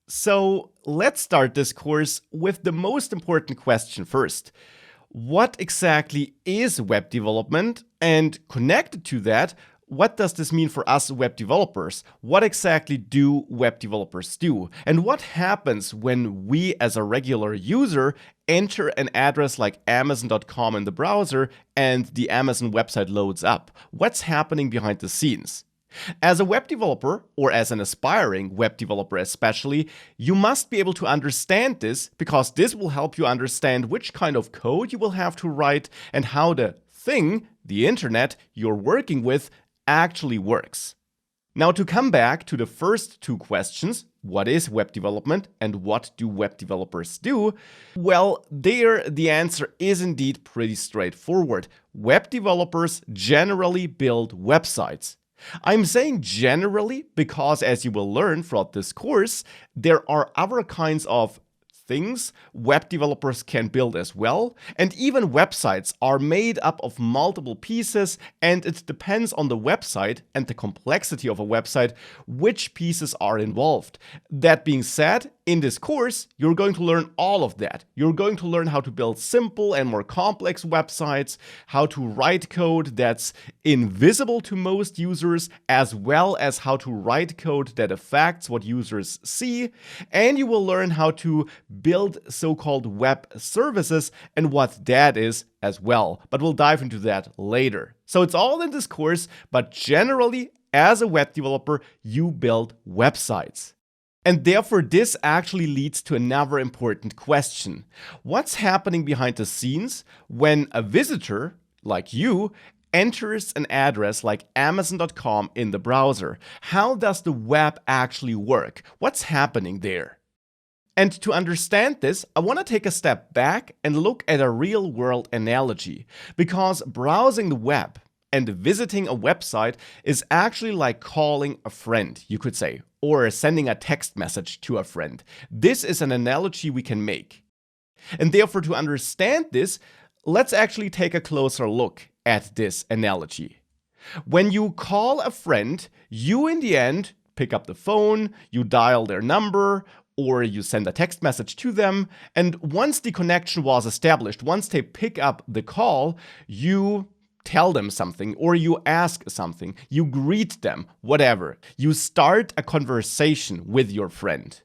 So let's start this course with the most important question first. What exactly is web development? And connected to that, what does this mean for us web developers? What exactly do web developers do? And what happens when we, as a regular user, enter an address like Amazon.com in the browser and the Amazon website loads up? What's happening behind the scenes? As a web developer, or as an aspiring web developer especially, you must be able to understand this because this will help you understand which kind of code you will have to write and how the thing, the internet, you're working with actually works. Now, to come back to the first two questions, what is web development and what do web developers do? Well, there the answer is indeed pretty straightforward. Web developers generally build websites. I'm saying generally because, as you will learn throughout this course, there are other kinds of things web developers can build as well, and even websites are made up of multiple pieces, and it depends on the website and the complexity of a website which pieces are involved. That being said, in this course, you're going to learn all of that. You're going to learn how to build simple and more complex websites, how to write code that's invisible to most users, as well as how to write code that affects what users see, and you will learn how to build so-called web services and what that is as well. But we'll dive into that later. So it's all in this course, but generally, as a web developer, you build websites. And therefore, this actually leads to another important question. What's happening behind the scenes when a visitor, like you, enters an address like Amazon.com in the browser? How does the web actually work? What's happening there? And to understand this, I want to take a step back and look at a real-world analogy, because browsing the web and visiting a website is actually like calling a friend, you could say, or sending a text message to a friend. This is an analogy we can make. And therefore, to understand this, let's actually take a closer look at this analogy. When you call a friend, you in the end pick up the phone, you dial their number, or you send a text message to them, and once the connection was established, once they pick up the call, you tell them something, or you ask something, you greet them, whatever. You start a conversation with your friend.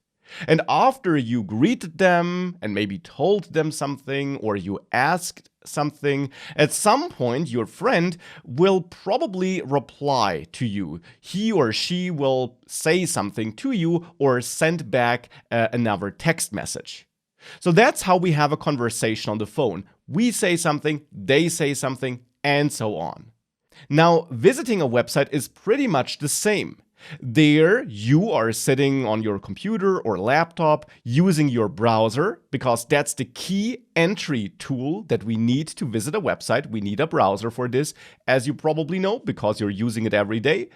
And after you greeted them and maybe told them something, or you asked something, at some point your friend will probably reply to you. He or she will say something to you or send back another text message. So that's how we have a conversation on the phone. We say something, they say something, and so on. Now, visiting a website is pretty much the same. There, you are sitting on your computer or laptop using your browser, because that's the key entry tool that we need to visit a website. We need a browser for this, as you probably know, because you're using it every day.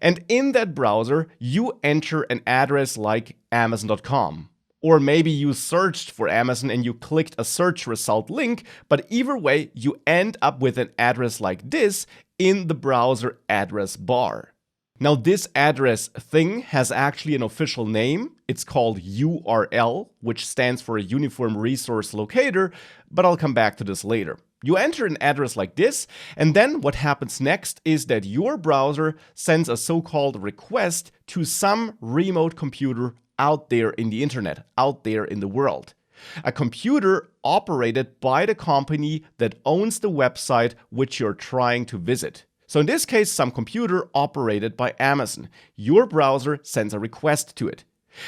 And in that browser, you enter an address like Amazon.com. Or maybe you searched for Amazon and you clicked a search result link, but either way, you end up with an address like this in the browser address bar. Now, this address thing has actually an official name. It's called URL, which stands for a Uniform Resource Locator, but I'll come back to this later. You enter an address like this, and then what happens next is that your browser sends a so-called request to some remote computer out there in the internet, out there in the world. A computer operated by the company that owns the website which you're trying to visit. So in this case, some computer operated by Amazon. Your browser sends a request to it.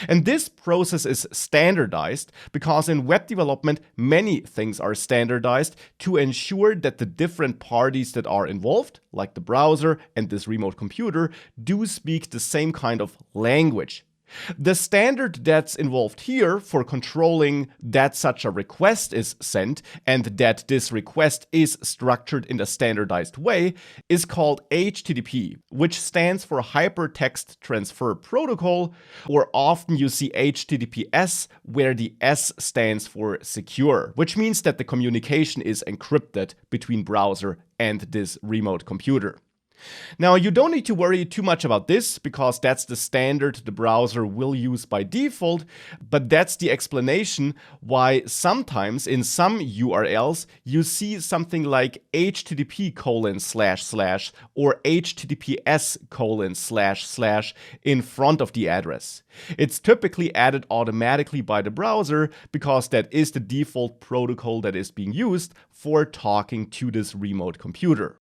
And this process is standardized because in web development, many things are standardized to ensure that the different parties that are involved, like the browser and this remote computer, do speak the same kind of language. The standard that's involved here for controlling that such a request is sent and that this request is structured in a standardized way is called HTTP, which stands for Hypertext Transfer Protocol, or often you see HTTPS, where the S stands for secure, which means that the communication is encrypted between browser and this remote computer. Now, you don't need to worry too much about this because that's the standard the browser will use by default, but that's the explanation why sometimes in some URLs you see something like http:// or https:// in front of the address. It's typically added automatically by the browser because that is the default protocol that is being used for talking to this remote computer.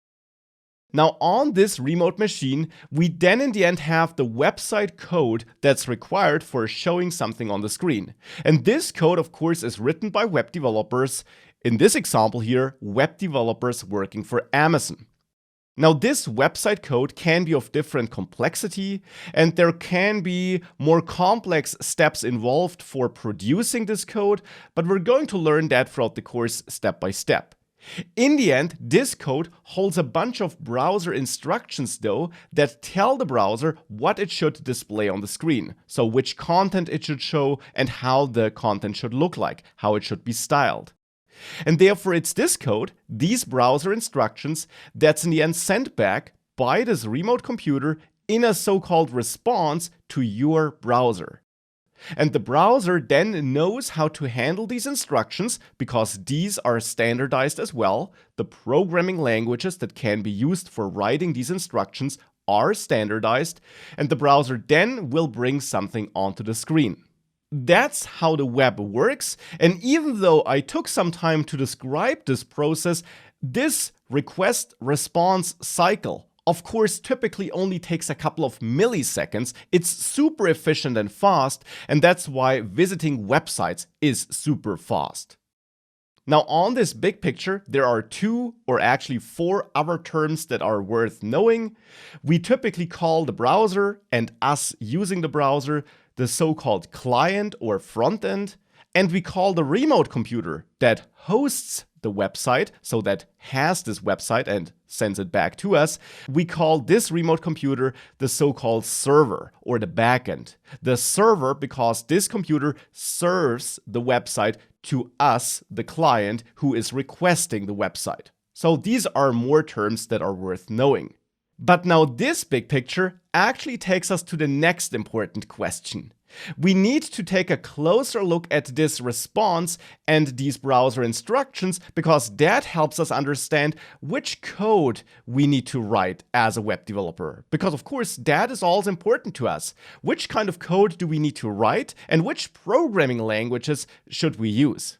Now, on this remote machine, we then in the end have the website code that's required for showing something on the screen. And this code, of course, is written by web developers. In this example here, web developers working for Amazon. Now, this website code can be of different complexity, and there can be more complex steps involved for producing this code, but we're going to learn that throughout the course step by step. In the end, this code holds a bunch of browser instructions though that tell the browser what it should display on the screen. So which content it should show and how the content should look like, how it should be styled. And therefore it's this code, these browser instructions, that's in the end sent back by this remote computer in a so-called response to your browser. And the browser then knows how to handle these instructions because these are standardized as well. The programming languages that can be used for writing these instructions are standardized, and the browser then will bring something onto the screen. That's how the web works, and even though I took some time to describe this process, this request-response cycle of course typically only takes a couple of milliseconds. It's super efficient and fast, and that's why visiting websites is super fast. Now on this big picture, there are 2 or actually 4 other terms that are worth knowing. We typically call the browser and us using the browser the so-called client or front end, and we call the remote computer that hosts the website, so that has this website and sends it back to us, we call this remote computer the so-called server or the backend. The server because this computer serves the website to us, the client, who is requesting the website. So these are more terms that are worth knowing. But now this big picture actually takes us to the next important question. We need to take a closer look at this response and these browser instructions because that helps us understand which code we need to write as a web developer. Because of course that is also important to us. Which kind of code do we need to write and which programming languages should we use?